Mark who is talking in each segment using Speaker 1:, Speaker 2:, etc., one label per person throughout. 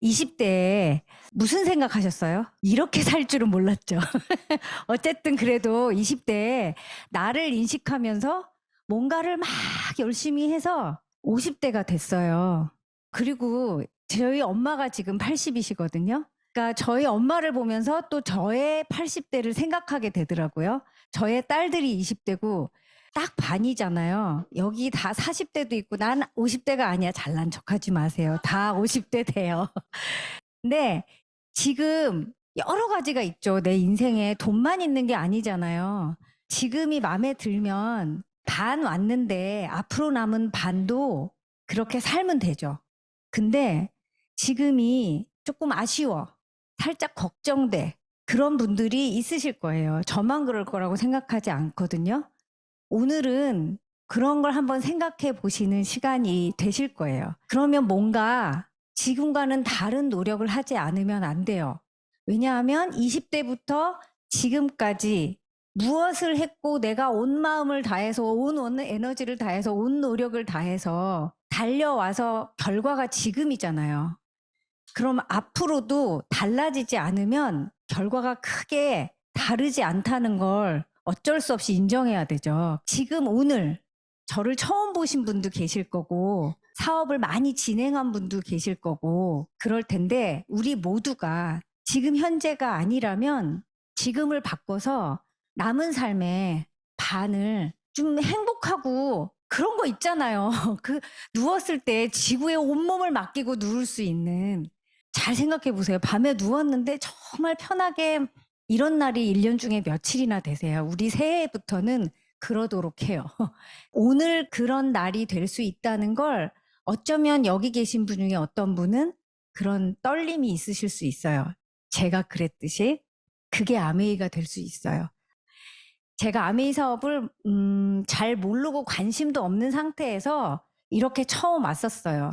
Speaker 1: 20대에 무슨 생각하셨어요? 이렇게 살 줄은 몰랐죠. 어쨌든 그래도 20대에 나를 인식하면서 뭔가를 막 열심히 해서 50대가 됐어요. 그리고 저희 엄마가 지금 80이시거든요. 그러니까 저희 엄마를 보면서 또 저의 80대를 생각하게 되더라고요. 저의 딸들이 20대고 딱 반이잖아요. 여기 다 40대도 있고 난 50대가 아니야. 잘난 척하지 마세요. 다 50대 돼요. 근데 지금 여러 가지가 있죠. 내 인생에 돈만 있는 게 아니잖아요. 지금이 마음에 들면 반 왔는데 앞으로 남은 반도 그렇게 살면 되죠. 근데 지금이 조금 아쉬워. 살짝 걱정돼. 그런 분들이 있으실 거예요. 저만 그럴 거라고 생각하지 않거든요. 오늘은 그런 걸 한번 생각해 보시는 시간이 되실 거예요. 그러면 뭔가 지금과는 다른 노력을 하지 않으면 안 돼요. 왜냐하면 20대부터 지금까지 무엇을 했고 내가 온 마음을 다해서 온 에너지를 다해서 온 노력을 다해서 달려와서 결과가 지금이잖아요. 그럼 앞으로도 달라지지 않으면 결과가 크게 다르지 않다는 걸 어쩔 수 없이 인정해야 되죠. 지금 오늘 저를 처음 보신 분도 계실 거고 사업을 많이 진행한 분도 계실 거고 그럴 텐데 우리 모두가 지금 현재가 아니라면 지금을 바꿔서 남은 삶의 반을 좀 행복하고 그런 거 있잖아요. 그 누웠을 때 지구에 온몸을 맡기고 누울 수 있는 잘 생각해 보세요. 밤에 누웠는데 정말 편하게 이런 날이 1년 중에 며칠이나 되세요. 우리 새해부터는 그러도록 해요. 오늘 그런 날이 될 수 있다는 걸 어쩌면 여기 계신 분 중에 어떤 분은 그런 떨림이 있으실 수 있어요. 제가 그랬듯이 그게 아메이가 될 수 있어요. 제가 아메이 사업을 잘 모르고 관심도 없는 상태에서 이렇게 처음 왔었어요.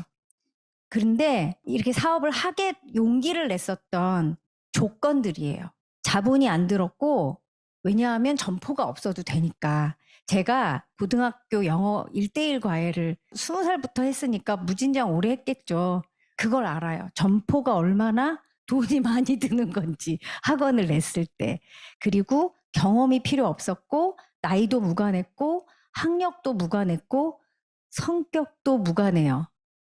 Speaker 1: 그런데 이렇게 사업을 하게 용기를 냈었던 조건들이에요. 자본이 안 들었고 왜냐하면 점포가 없어도 되니까. 제가 고등학교 영어 1대1 과외를 20살부터 했으니까 무진장 오래 했겠죠. 그걸 알아요. 점포가 얼마나 돈이 많이 드는 건지 학원을 냈을 때. 그리고 경험이 필요 없었고 나이도 무관했고 학력도 무관했고 성격도 무관해요.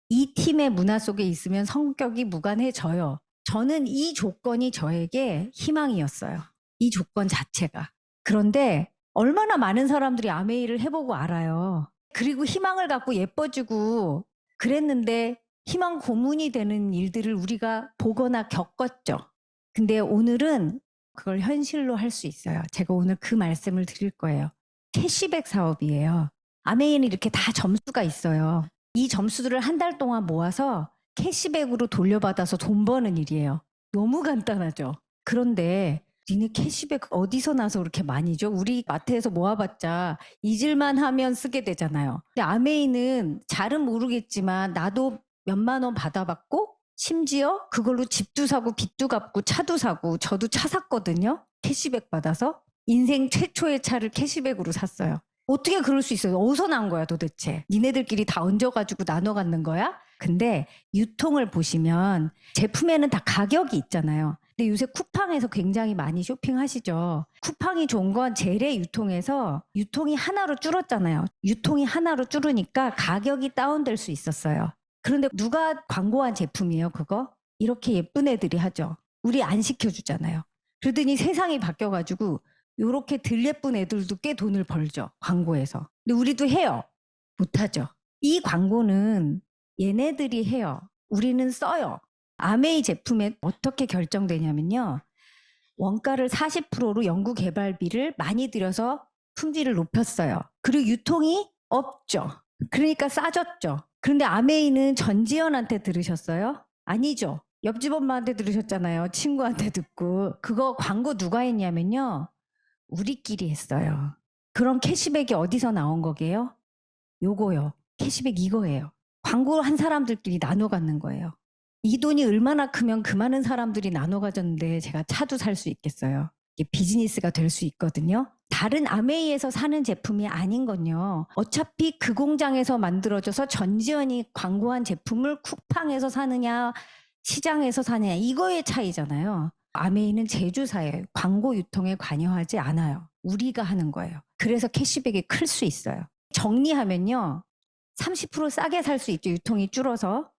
Speaker 1: 이 팀의 문화 속에 있으면 성격이 무관해져요. 저는 이 조건이 저에게 희망이었어요. 이 조건 자체가. 그런데 얼마나 많은 사람들이 아메이를 해보고 알아요. 그리고 희망을 갖고 예뻐지고 그랬는데 희망 고문이 되는 일들을 우리가 보거나 겪었죠. 근데 오늘은 그걸 현실로 할 수 있어요. 제가 오늘 그 말씀을 드릴 거예요. 캐시백 사업이에요. 아메이는 이렇게 다 점수가 있어요. 이 점수들을 한 달 동안 모아서 캐시백으로 돌려받아서 돈 버는 일이에요. 너무 간단하죠. 그런데 니네 캐시백 어디서 나서 그렇게 많이 줘? 우리 마트에서 모아봤자 잊을만 하면 쓰게 되잖아요. 근데 아메이는 잘은 모르겠지만 나도 몇만 원 받아봤고 심지어 그걸로 집도 사고 빚도 갚고 차도 사고 저도 차 샀거든요. 캐시백 받아서 인생 최초의 차를 캐시백으로 샀어요. 어떻게 그럴 수 있어요? 어디서 난 거야 도대체? 니네들끼리 다 얹어가지고 나눠 갖는 거야? 근데 유통을 보시면 제품에는 다 가격이 있잖아요. 근데 요새 쿠팡에서 굉장히 많이 쇼핑하시죠. 쿠팡이 좋은 건 재래 유통에서 유통이 하나로 줄었잖아요. 유통이 하나로 줄으니까 가격이 다운될 수 있었어요. 그런데 누가 광고한 제품이에요 그거? 이렇게 예쁜 애들이 하죠. 우리 안 시켜주잖아요. 그러더니 세상이 바뀌어가지고 요렇게 들 예쁜 애들도 꽤 돈을 벌죠. 광고에서. 근데 우리도 해요. 못하죠. 이 광고는 얘네들이 해요. 우리는 써요. 아메이 제품에 어떻게 결정되냐면요. 원가를 40%로 연구개발비를 많이 들여서 품질을 높였어요. 그리고 유통이 없죠. 그러니까 싸졌죠. 그런데 아메이는 전지현한테 들으셨어요? 아니죠. 옆집 엄마한테 들으셨잖아요. 친구한테 듣고. 그거 광고 누가 했냐면요. 우리끼리 했어요. 그럼 캐시백이 어디서 나온 거게요? 요거요. 캐시백 이거예요. 광고한 사람들끼리 나눠 갖는 거예요. 이 돈이 얼마나 크면 그 많은 사람들이 나눠 가졌는데 제가 차도 살 수 있겠어요. 이게 비즈니스가 될 수 있거든요. 다른 아메이에서 사는 제품이 아닌 건요. 어차피 그 공장에서 만들어져서 전지현이 광고한 제품을 쿠팡에서 사느냐 시장에서 사느냐 이거의 차이잖아요. 아메이는 제조사예요. 광고 유통에 관여하지 않아요. 우리가 하는 거예요. 그래서 캐시백이 클 수 있어요. 정리하면요. 30% 싸게 살 수 있죠. 유통이 줄어서.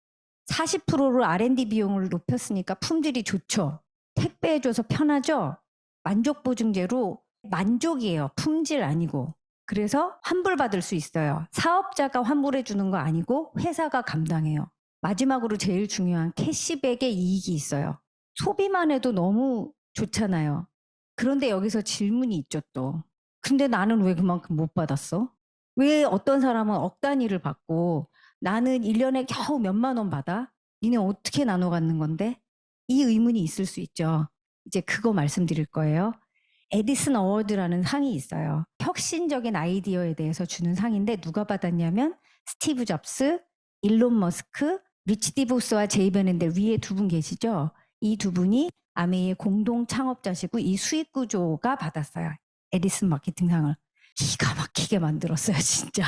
Speaker 1: 40%로 R&D 비용을 높였으니까 품질이 좋죠. 택배해줘서 편하죠. 만족 보증제로 만족이에요. 품질 아니고. 그래서 환불받을 수 있어요. 사업자가 환불해 주는 거 아니고 회사가 감당해요. 마지막으로 제일 중요한 캐시백의 이익이 있어요. 소비만 해도 너무 좋잖아요. 그런데 여기서 질문이 있죠 또. 근데 나는 왜 그만큼 못 받았어? 왜 어떤 사람은 억 단위를 받고 나는 1년에 겨우 몇만 원 받아? 니네 어떻게 나눠 갖는 건데? 이 의문이 있을 수 있죠. 이제 그거 말씀드릴 거예요. 에디슨 어워드라는 상이 있어요. 혁신적인 아이디어에 대해서 주는 상인데 누가 받았냐면 스티브 잡스, 일론 머스크, 리치 디보스와 제이 베넨델 위에 두 분 계시죠? 이 두 분이 아메이의 공동 창업자시고 이 수익 구조가 받았어요. 에디슨 마케팅상을. 기가 막히게 만들었어요, 진짜.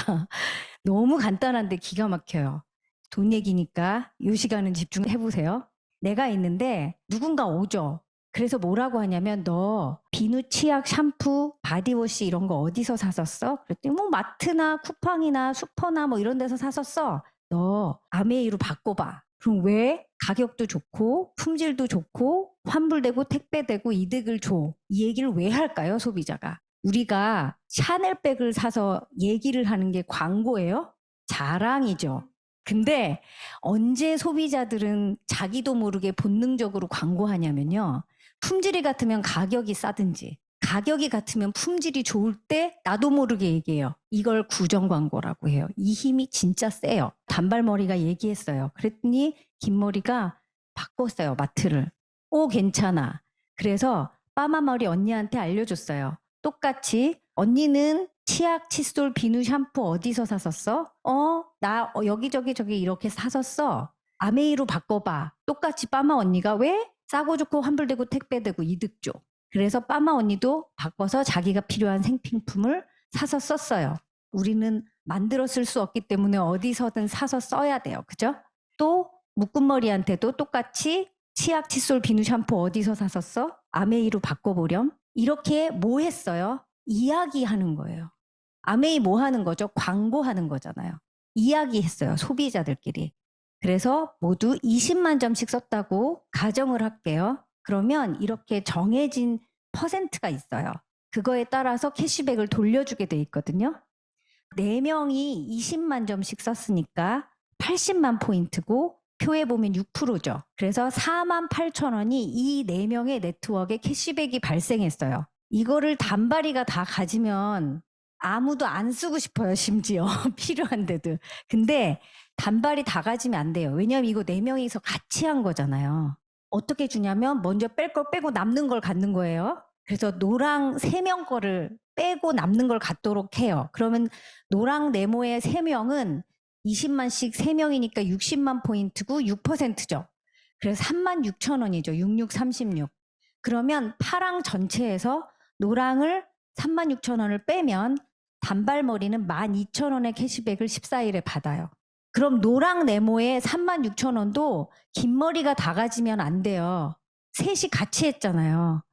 Speaker 1: 너무 간단한데 기가 막혀요. 돈 얘기니까 이 시간은 집중해 보세요. 내가 있는데 누군가 오죠. 그래서 뭐라고 하냐면 너 비누, 치약, 샴푸, 바디워시 이런 거 어디서 샀었어? 그랬더니 뭐 마트나 쿠팡이나 슈퍼나 뭐 이런 데서 샀었어. 너 아메이로 바꿔봐. 그럼 왜? 가격도 좋고 품질도 좋고 환불되고 택배되고 이득을 줘. 이 얘기를 왜 할까요, 소비자가? 우리가 샤넬백을 사서 얘기를 하는 게 광고예요? 자랑이죠. 근데 언제 소비자들은 자기도 모르게 본능적으로 광고하냐면요. 품질이 같으면 가격이 싸든지 가격이 같으면 품질이 좋을 때 나도 모르게 얘기해요. 이걸 구정 광고라고 해요. 이 힘이 진짜 세요. 단발머리가 얘기했어요. 그랬더니 긴머리가 바꿨어요. 마트를. 오 괜찮아. 그래서 빠마머리 언니한테 알려줬어요. 똑같이 언니는 치약, 칫솔, 비누, 샴푸 어디서 샀었어? 나 여기저기 저기 이렇게 샀었어. 아메이로 바꿔봐. 똑같이 빠마 언니가 왜? 싸고 좋고 환불되고 택배되고 이득 줘. 그래서 빠마 언니도 바꿔서 자기가 필요한 생필품을 사서 썼어요. 우리는 만들어 쓸 수 없기 때문에 어디서든 사서 써야 돼요. 그죠? 또 묶음머리한테도 똑같이 치약, 칫솔, 비누, 샴푸 어디서 샀었어? 아메이로 바꿔보렴. 이렇게 뭐 했어요? 이야기하는 거예요. 아메이 뭐 하는 거죠? 광고하는 거잖아요. 이야기했어요. 소비자들끼리. 그래서 모두 20만 점씩 썼다고 가정을 할게요. 그러면 이렇게 정해진 퍼센트가 있어요. 그거에 따라서 캐시백을 돌려주게 돼 있거든요. 4명이 20만 점씩 썼으니까 80만 포인트고 표에 보면 6%죠. 그래서 4만 8천 원이 이 4명의 네트워크에 캐시백이 발생했어요. 이거를 단발이가 다 가지면 아무도 안 쓰고 싶어요, 심지어. 필요한데도. 근데 단발이 다 가지면 안 돼요. 왜냐하면 이거 4명이서 같이 한 거잖아요. 어떻게 주냐면 먼저 뺄 걸 빼고 남는 걸 갖는 거예요. 그래서 노랑 3명 거를 빼고 남는 걸 갖도록 해요. 그러면 노랑 네모의 3명은 20만씩 3명이니까 60만 포인트고 6%죠. 그래서 3만 6천 원이죠. 6636. 그러면 파랑 전체에서 노랑을 3만 6천 원을 빼면 단발머리는 12,000원의 캐시백을 14일에 받아요. 그럼 노랑 네모에 3만 6천 원도 긴 머리가 다 가지면 안 돼요. 셋이 같이 했잖아요.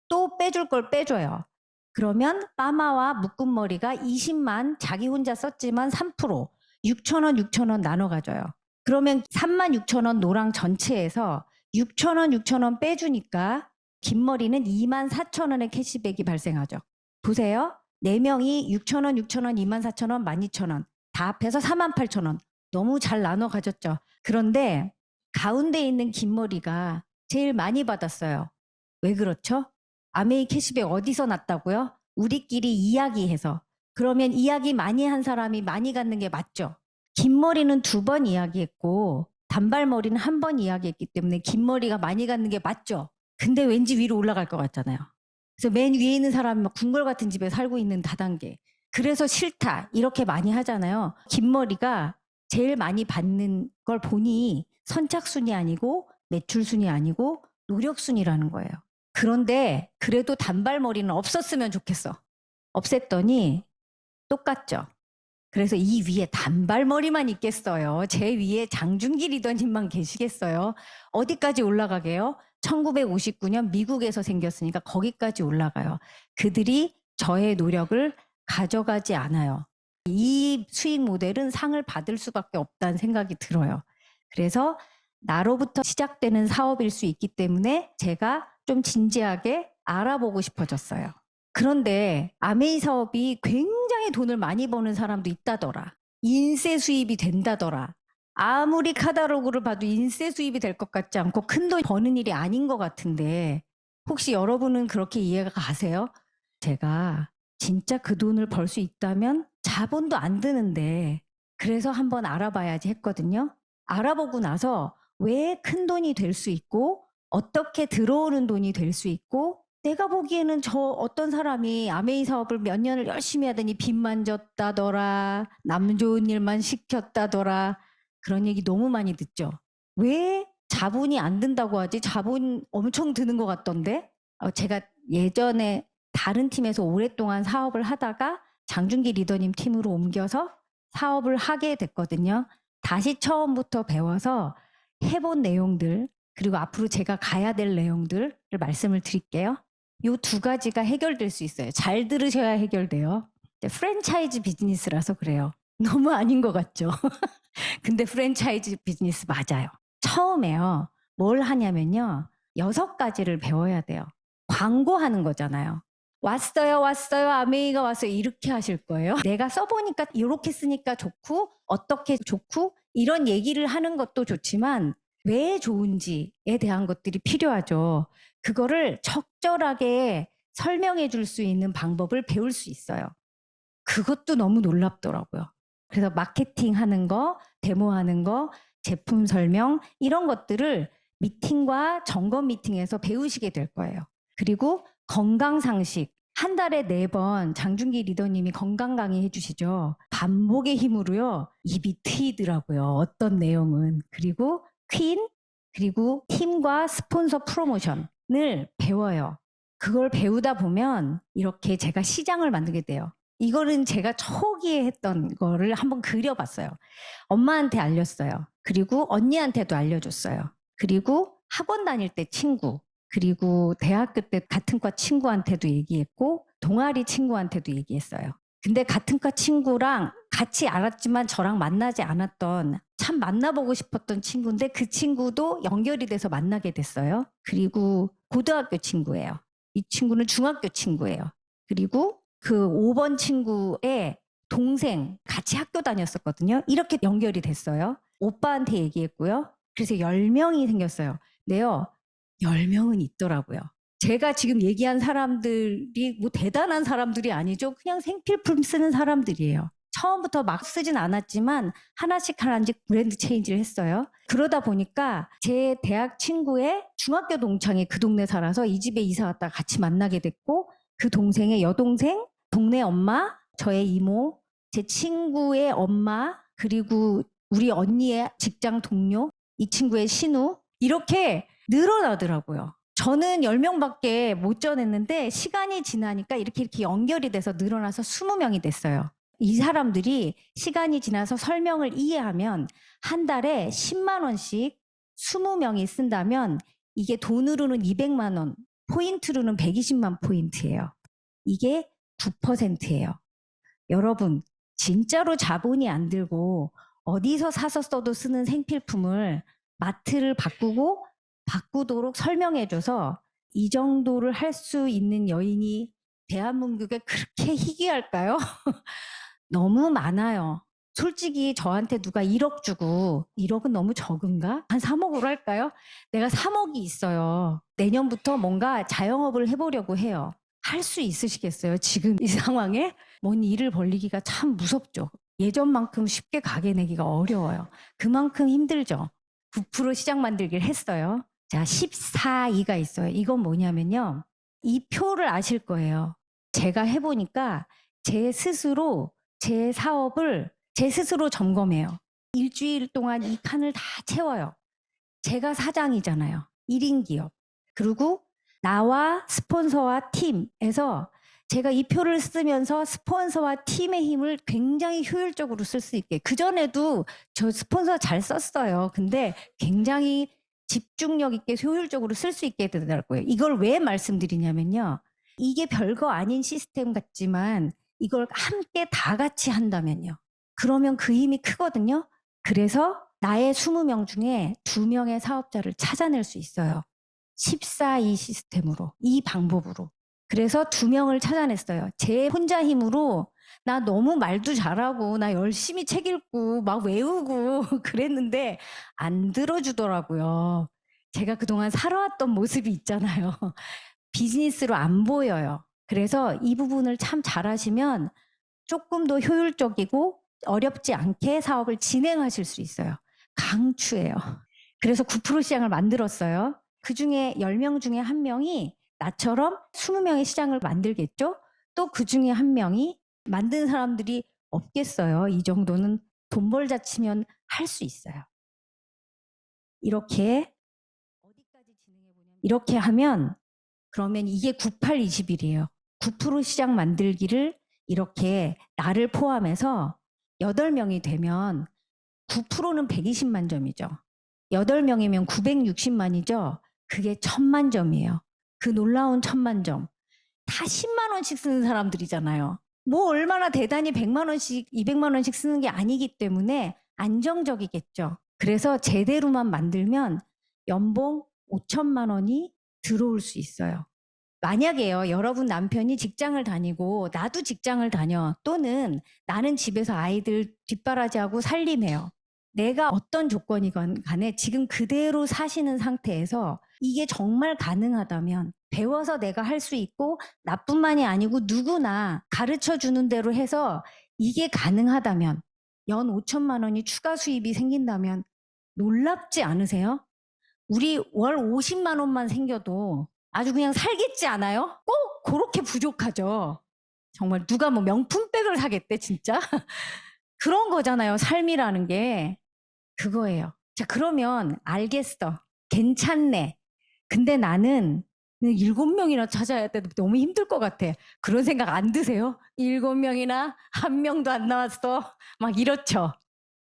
Speaker 1: 또 빼줄 걸 빼줘요. 그러면 빠마와 묶음머리가 20만 자기 혼자 썼지만 3% 6천 원 6천 원 나눠 가져요. 그러면 3만 6천 원 노랑 전체에서 6천 원 6천 원 빼주니까 긴 머리는 2만 4천 원의 캐시백이 발생하죠. 보세요. 4명이 6천 원 6천 원 2만 4천 원 12,000원 다 합해서 4만 8천 원. 너무 잘 나눠 가졌죠. 그런데 가운데 있는 긴 머리가 제일 많이 받았어요. 왜 그렇죠? 아메이 캐시백 어디서 났다고요? 우리끼리 이야기해서. 그러면 이야기 많이 한 사람이 많이 갖는 게 맞죠? 긴 머리는 2번 이야기했고 단발머리는 1번 이야기했기 때문에 긴 머리가 많이 갖는 게 맞죠? 근데 왠지 위로 올라갈 것 같잖아요. 그래서 맨 위에 있는 사람이 막 궁궐 같은 집에 살고 있는 다단계. 그래서 싫다 이렇게 많이 하잖아요. 긴 머리가 제일 많이 받는 걸 보니 선착순이 아니고 매출순이 아니고 노력순이라는 거예요. 그런데 그래도 단발머리는 없었으면 좋겠어. 없앴더니 똑같죠. 그래서 이 위에 단발머리만 있겠어요. 제 위에 장준기 리더님만 계시겠어요. 어디까지 올라가게요? 1959년 미국에서 생겼으니까 거기까지 올라가요. 그들이 저의 노력을 가져가지 않아요. 이 수익 모델은 상을 받을 수밖에 없다는 생각이 들어요. 그래서 나로부터 시작되는 사업일 수 있기 때문에 제가 좀 진지하게 알아보고 싶어졌어요. 그런데 아메이 사업이 굉장히 돈을 많이 버는 사람도 있다더라. 인세 수입이 된다더라. 아무리 카탈로그를 봐도 인세 수입이 될 것 같지 않고 큰돈 버는 일이 아닌 것 같은데 혹시 여러분은 그렇게 이해가 가세요? 제가 진짜 그 돈을 벌 수 있다면 자본도 안 드는데 그래서 한번 알아봐야지 했거든요. 알아보고 나서 왜 큰 돈이 될 수 있고 어떻게 들어오는 돈이 될 수 있고 내가 보기에는 저 어떤 사람이 아메이 사업을 몇 년을 열심히 하더니 빚만 졌다더라, 남 좋은 일만 시켰다더라 그런 얘기 너무 많이 듣죠. 왜 자본이 안 든다고 하지? 자본 엄청 드는 것 같던데? 제가 예전에 다른 팀에서 오랫동안 사업을 하다가 장준기 리더님 팀으로 옮겨서 사업을 하게 됐거든요. 다시 처음부터 배워서 해본 내용들 그리고 앞으로 제가 가야 될 내용들을 말씀을 드릴게요. 요 두 가지가 해결될 수 있어요. 잘 들으셔야 해결돼요. 프랜차이즈 비즈니스라서 그래요. 너무 아닌 것 같죠? 근데 프랜차이즈 비즈니스 맞아요. 처음에요. 뭘 하냐면요. 6가지를 배워야 돼요. 광고하는 거잖아요. 왔어요, 왔어요, 아메이가 왔어요. 이렇게 하실 거예요. 내가 써보니까 이렇게 쓰니까 좋고, 어떻게 좋고, 이런 얘기를 하는 것도 좋지만, 왜 좋은지에 대한 것들이 필요하죠. 그거를 적절하게 설명해 줄 수 있는 방법을 배울 수 있어요. 그것도 너무 놀랍더라고요. 그래서 마케팅 하는 거, 데모 하는 거, 제품 설명, 이런 것들을 미팅과 점검 미팅에서 배우시게 될 거예요. 그리고 건강상식. 한 달에 4번 장준기 리더님이 건강 강의 해주시죠. 반복의 힘으로요. 입이 트이더라고요. 어떤 내용은. 그리고 퀸, 그리고 팀과 스폰서 프로모션을 배워요. 그걸 배우다 보면 이렇게 제가 시장을 만들게 돼요. 이거는 제가 초기에 했던 거를 한번 그려봤어요. 엄마한테 알렸어요. 그리고 언니한테도 알려줬어요. 그리고 학원 다닐 때 친구, 그리고 대학교 때 같은 과 친구한테도 얘기했고 동아리 친구한테도 얘기했어요. 근데 같은 과 친구랑 같이 알았지만 저랑 만나지 않았던 참 만나보고 싶었던 친구인데 그 친구도 연결이 돼서 만나게 됐어요. 그리고 고등학교 친구예요. 이 친구는 중학교 친구예요. 그리고 그 5번 친구의 동생 같이 학교 다녔었거든요. 이렇게 연결이 됐어요. 오빠한테 얘기했고요. 그래서 10명이 생겼어요. 네요. 10명은 있더라고요. 제가 지금 얘기한 사람들이 뭐 대단한 사람들이 아니죠. 그냥 생필품 쓰는 사람들이에요. 처음부터 막 쓰진 않았지만 하나씩 하나씩 브랜드 체인지를 했어요. 그러다 보니까 제 대학 친구의 중학교 동창이 그 동네 살아서 이 집에 이사 왔다가 같이 만나게 됐고 그 동생의 여동생, 동네 엄마, 저의 이모, 제 친구의 엄마, 그리고 우리 언니의 직장 동료, 이 친구의 신우 이렇게 늘어나더라고요. 저는 10명밖에 못 전했는데 시간이 지나니까 이렇게 연결이 돼서 늘어나서 20명이 됐어요. 이 사람들이 시간이 지나서 설명을 이해하면 한 달에 10만 원씩 20명이 쓴다면 이게 돈으로는 200만 원, 포인트로는 120만 포인트예요. 이게 9%예요. 여러분, 진짜로 자본이 안 들고 어디서 사서 써도 쓰는 생필품을 마트를 바꾸도록 설명해줘서 이 정도를 할 수 있는 여인이 대한민국에 그렇게 희귀할까요? 너무 많아요. 솔직히 저한테 누가 1억 주고 1억은 너무 적은가? 한 3억으로 할까요? 내가 3억이 있어요. 내년부터 뭔가 자영업을 해보려고 해요. 할 수 있으시겠어요? 지금 이 상황에? 뭔 일을 벌리기가 참 무섭죠. 예전만큼 쉽게 가게 내기가 어려워요. 그만큼 힘들죠. 9% 시장 만들기를 했어요. 자, 14.2가 있어요. 이건 뭐냐면요. 이 표를 아실 거예요. 제가 해보니까 제 스스로 제 사업을 제 스스로 점검해요. 일주일 동안 이 칸을 다 채워요. 제가 사장이잖아요. 1인 기업. 그리고 나와 스폰서와 팀에서 제가 이 표를 쓰면서 스폰서와 팀의 힘을 굉장히 효율적으로 쓸 수 있게. 그전에도 저 스폰서 잘 썼어요. 근데 굉장히 집중력 있게 효율적으로 쓸 수 있게 되더라고요. 이걸 왜 말씀드리냐면요. 이게 별거 아닌 시스템 같지만 이걸 함께 다 같이 한다면요. 그러면 그 힘이 크거든요. 그래서 나의 20명 중에 2명의 사업자를 찾아낼 수 있어요. 14이 시스템으로, 이 방법으로. 그래서 2명을 찾아냈어요. 제 혼자 힘으로 나 너무 말도 잘하고 나 열심히 책 읽고 막 외우고 그랬는데 안 들어주더라고요. 제가 그동안 살아왔던 모습이 있잖아요. 비즈니스로 안 보여요. 그래서 이 부분을 참 잘하시면 조금 더 효율적이고 어렵지 않게 사업을 진행하실 수 있어요. 강추해요. 그래서 9% 시장을 만들었어요. 그중에 10명 중에 1명이 나처럼 20명의 시장을 만들겠죠? 또 그중에 1명이 만든 사람들이 없겠어요. 이 정도는 돈 벌자 치면 할 수 있어요. 이렇게 이렇게 하면 그러면 이게 98-21이에요. 9% 시장 만들기를 이렇게 나를 포함해서 8명이 되면 9%는 120만 점이죠. 8명이면 960만이죠. 그게 1000만 점이에요. 그 놀라운 1000만 점. 다 10만 원씩 쓰는 사람들이잖아요. 뭐 얼마나 대단히 100만 원씩, 200만 원씩 쓰는 게 아니기 때문에 안정적이겠죠. 그래서 제대로만 만들면 연봉 5천만 원이 들어올 수 있어요. 만약에요, 여러분 남편이 직장을 다니고 나도 직장을 다녀, 또는 나는 집에서 아이들 뒷바라지하고 살림해요. 내가 어떤 조건이건 간에 지금 그대로 사시는 상태에서 이게 정말 가능하다면 배워서 내가 할 수 있고, 나뿐만이 아니고 누구나 가르쳐 주는 대로 해서 이게 가능하다면, 연 5천만 원이 추가 수입이 생긴다면 놀랍지 않으세요? 우리 월 50만 원만 생겨도 아주 그냥 살겠지 않아요? 꼭 그렇게 부족하죠. 정말 누가 뭐 명품백을 사겠대 진짜? 그런 거잖아요. 삶이라는 게. 그거예요. 자, 그러면 알겠어. 괜찮네. 근데 나는 7명이나 찾아야 돼. 너무 힘들 것 같아. 그런 생각 안 드세요? 7명이나 1명도 안 나왔어. 막 이렇죠.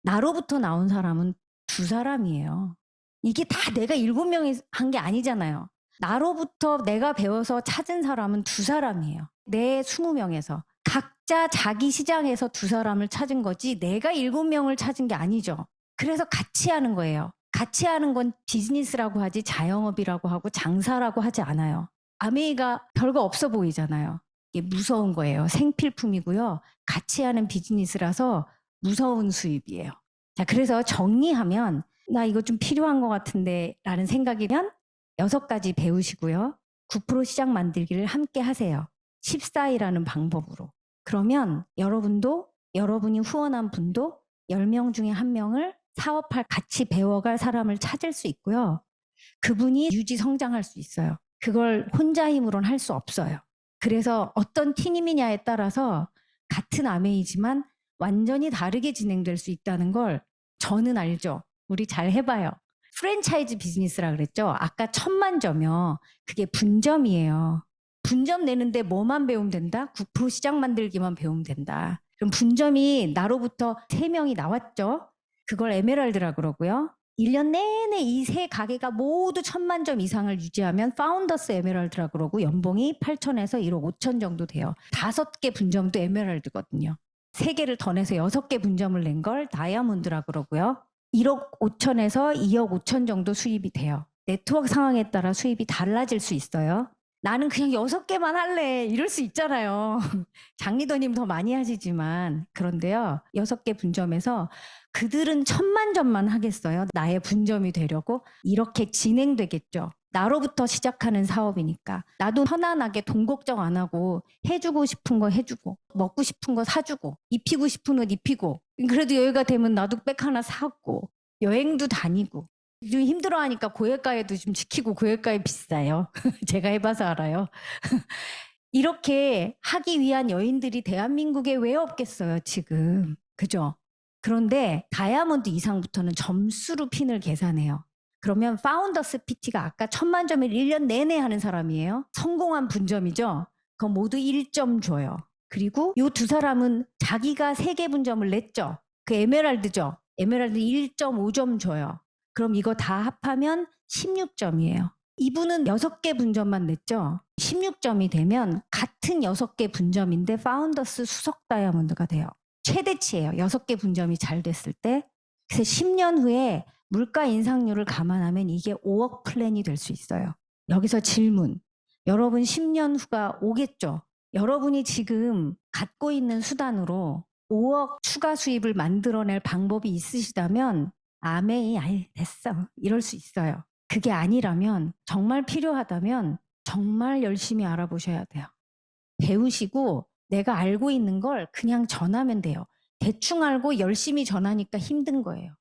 Speaker 1: 나로부터 나온 사람은 2사람이에요. 이게 다 내가 7명이 한 게 아니잖아요. 나로부터 내가 배워서 찾은 사람은 2사람이에요. 내 20명에서. 각자 자기 시장에서 2사람을 찾은 거지 내가 7명을 찾은 게 아니죠. 그래서 같이 하는 거예요. 같이 하는 건 비즈니스라고 하지 자영업이라고 하고 장사라고 하지 않아요. 아메이가 별거 없어 보이잖아요. 이게 무서운 거예요. 생필품이고요. 같이 하는 비즈니스라서 무서운 수입이에요. 자, 그래서 정리하면 나 이거 좀 필요한 것 같은데 라는 생각이면 6가지 배우시고요. 9% 시장 만들기를 함께 하세요. 14이라는 방법으로. 그러면 여러분도, 여러분이 후원한 분도 10명 중에 1명을 사업할 같이 배워갈 사람을 찾을 수 있고요. 그분이 유지 성장할 수 있어요. 그걸 혼자 힘으로는 할 수 없어요. 그래서 어떤 팀이냐에 따라서 같은 아메이지만 완전히 다르게 진행될 수 있다는 걸 저는 알죠. 우리 잘 해봐요. 프랜차이즈 비즈니스라 그랬죠. 아까 1000만 점이요. 그게 분점이에요. 분점 내는데 뭐만 배우면 된다? 9% 시장 만들기만 배우면 된다. 그럼 분점이 나로부터 3명이 나왔죠. 그걸 에메랄드라 그러고요. 1년 내내 이 세 가게가 모두 1000만 점 이상을 유지하면 파운더스 에메랄드라 그러고 연봉이 8천에서 1억 5천 정도 돼요. 5개 분점도 에메랄드거든요. 3개를 더 내서 6개 분점을 낸 걸 다이아몬드라 그러고요. 1억 5천에서 2억 5천 정도 수입이 돼요. 네트워크 상황에 따라 수입이 달라질 수 있어요. 나는 그냥 6개만 할래 이럴 수 있잖아요. 장리더님 더 많이 하시지만. 그런데요, 6개 분점에서 그들은 1000만 점만 하겠어요. 나의 분점이 되려고. 이렇게 진행되겠죠. 나로부터 시작하는 사업이니까. 나도 편안하게 돈 걱정 안 하고 해주고 싶은 거 해주고, 먹고 싶은 거 사주고, 입히고 싶은 옷 입히고, 그래도 여유가 되면 나도 백 하나 사고, 여행도 다니고. 좀 힘들어하니까 고액가에도 좀 지키고, 고액가에 비싸요. 제가 해봐서 알아요. 이렇게 하기 위한 여인들이 대한민국에 왜 없겠어요, 지금. 그죠? 그런데 다이아몬드 이상부터는 점수로 핀을 계산해요. 그러면 파운더스 PT가 아까 1000만 점을 1년 내내 하는 사람이에요. 성공한 분점이죠. 그건 모두 1점 줘요. 그리고 이 두 사람은 자기가 3개 분점을 냈죠. 그 에메랄드죠. 에메랄드 1.5점 줘요. 그럼 이거 다 합하면 16점이에요. 이분은 6개 분점만 냈죠. 16점이 되면 같은 6개 분점인데 파운더스 수석 다이아몬드가 돼요. 최대치예요. 6개 분점이 잘 됐을 때. 그래서 10년 후에 물가 인상률을 감안하면 이게 5억 플랜이 될 수 있어요. 여기서 질문. 여러분 10년 후가 오겠죠? 여러분이 지금 갖고 있는 수단으로 5억 추가 수입을 만들어낼 방법이 있으시다면 아메이 아이 됐어 이럴 수 있어요. 그게 아니라면 정말 필요하다면 정말 열심히 알아보셔야 돼요. 배우시고 내가 알고 있는 걸 그냥 전하면 돼요. 대충 알고 열심히 전하니까 힘든 거예요.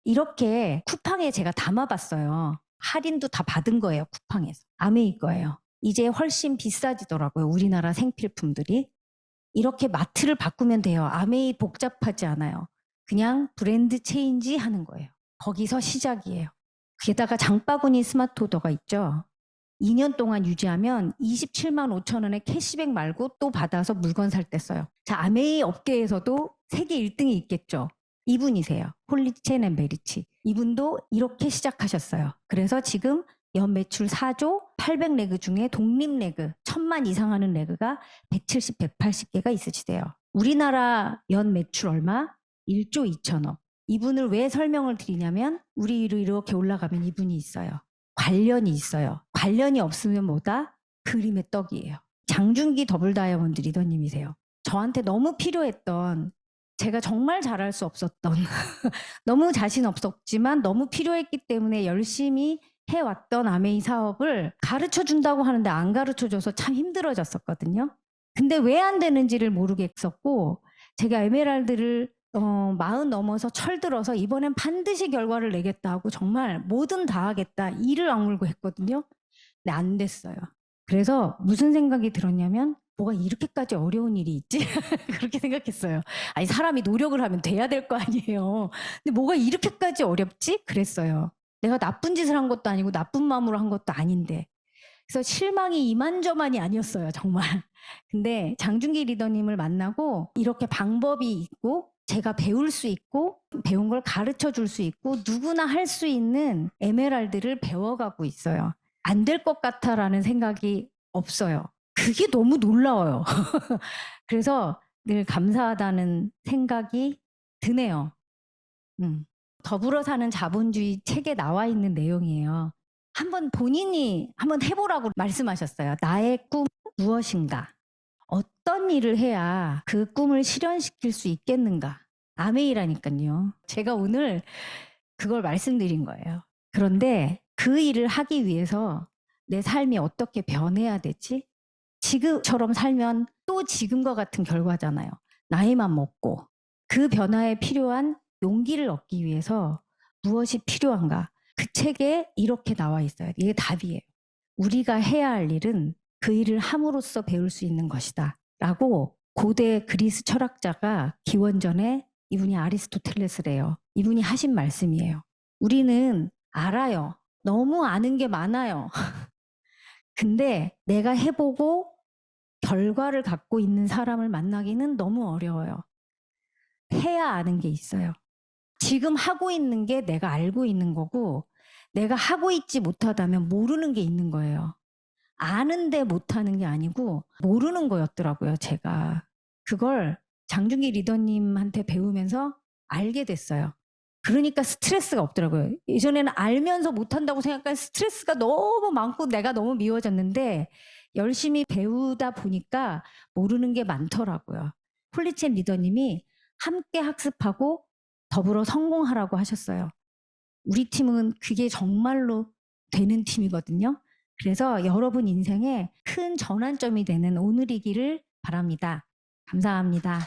Speaker 1: 이렇게 쿠팡에 제가 담아봤어요. 할인도 다 받은 거예요. 쿠팡에서. 아메이 거예요. 이제 훨씬 비싸지더라고요. 우리나라 생필품들이. 이렇게 마트를 바꾸면 돼요. 아메이 복잡하지 않아요. 그냥 브랜드 체인지 하는 거예요. 거기서 시작이에요. 게다가 장바구니 스마트 오더가 있죠. 2년 동안 유지하면 27만 5천 원의 캐시백 말고 또 받아서 물건 살 때 써요. 자, 아메이 업계에서도 세계 1등이 있겠죠. 이분이세요. 홀리첸 앤 베리치. 이분도 이렇게 시작하셨어요. 그래서 지금 연 매출 4조 800레그 중에 독립 레그 1000만 이상 하는 레그가 170, 180개가 있으시대요. 우리나라 연 매출 얼마? 1조 2천억. 이분을 왜 설명을 드리냐면 우리 위로 이렇게 올라가면 이분이 있어요. 관련이 있어요. 관련이 없으면 뭐다? 그림의 떡이에요. 장준기 더블 다이아몬드 리더님이세요. 저한테 너무 필요했던 제가 정말 잘할 수 없었던 너무 자신 없었지만 너무 필요했기 때문에 열심히 해왔던 아메이 사업을 가르쳐준다고 하는데 안 가르쳐줘서 참 힘들어졌었거든요. 근데 왜 안 되는지를 모르겠었고 제가 에메랄드를 40 넘어서 철들어서 이번엔 반드시 결과를 내겠다 하고 정말 뭐든 다 하겠다 이를 악물고 했거든요. 근데 안 됐어요. 그래서 무슨 생각이 들었냐면 뭐가 이렇게까지 어려운 일이 있지? 그렇게 생각했어요. 아니 사람이 노력을 하면 돼야 될 거 아니에요. 근데 뭐가 이렇게까지 어렵지? 그랬어요. 내가 나쁜 짓을 한 것도 아니고 나쁜 마음으로 한 것도 아닌데. 그래서 실망이 이만저만이 아니었어요. 정말. 근데 장준기 리더님을 만나고 이렇게 방법이 있고 제가 배울 수 있고 배운 걸 가르쳐 줄 수 있고 누구나 할 수 있는 에메랄드를 배워가고 있어요. 안 될 것 같아라는 생각이 없어요. 그게 너무 놀라워요. 그래서 늘 감사하다는 생각이 드네요. 더불어 사는 자본주의 책에 나와 있는 내용이에요. 본인이 한번 해보라고 말씀하셨어요. 나의 꿈 무엇인가? 어떤 일을 해야 그 꿈을 실현시킬 수 있겠는가? 아메이라니까요. 제가 오늘 그걸 말씀드린 거예요. 그런데 그 일을 하기 위해서 내 삶이 어떻게 변해야 되지? 지금처럼 살면 또 지금과 같은 결과잖아요. 나이만 먹고. 그 변화에 필요한 용기를 얻기 위해서 무엇이 필요한가? 그 책에 이렇게 나와 있어요. 이게 답이에요. 우리가 해야 할 일은 그 일을 함으로써 배울 수 있는 것이다. 라고 고대 그리스 철학자가 기원전에 이분이 아리스토텔레스래요. 이분이 하신 말씀이에요. 우리는 알아요. 너무 아는 게 많아요. 근데 내가 해보고 결과를 갖고 있는 사람을 만나기는 너무 어려워요. 해야 아는 게 있어요. 지금 하고 있는 게 내가 알고 있는 거고 내가 하고 있지 못하다면 모르는 게 있는 거예요. 아는데 못하는 게 아니고 모르는 거였더라고요. 제가. 그걸 장준기 리더님한테 배우면서 알게 됐어요. 그러니까 스트레스가 없더라고요. 예전에는 알면서 못한다고 생각한 스트레스가 너무 많고 내가 너무 미워졌는데 열심히 배우다 보니까 모르는 게 많더라고요. 홀리첸 리더님이 함께 학습하고 더불어 성공하라고 하셨어요. 우리 팀은 그게 정말로 되는 팀이거든요. 그래서 여러분 인생에 큰 전환점이 되는 오늘이기를 바랍니다. 감사합니다.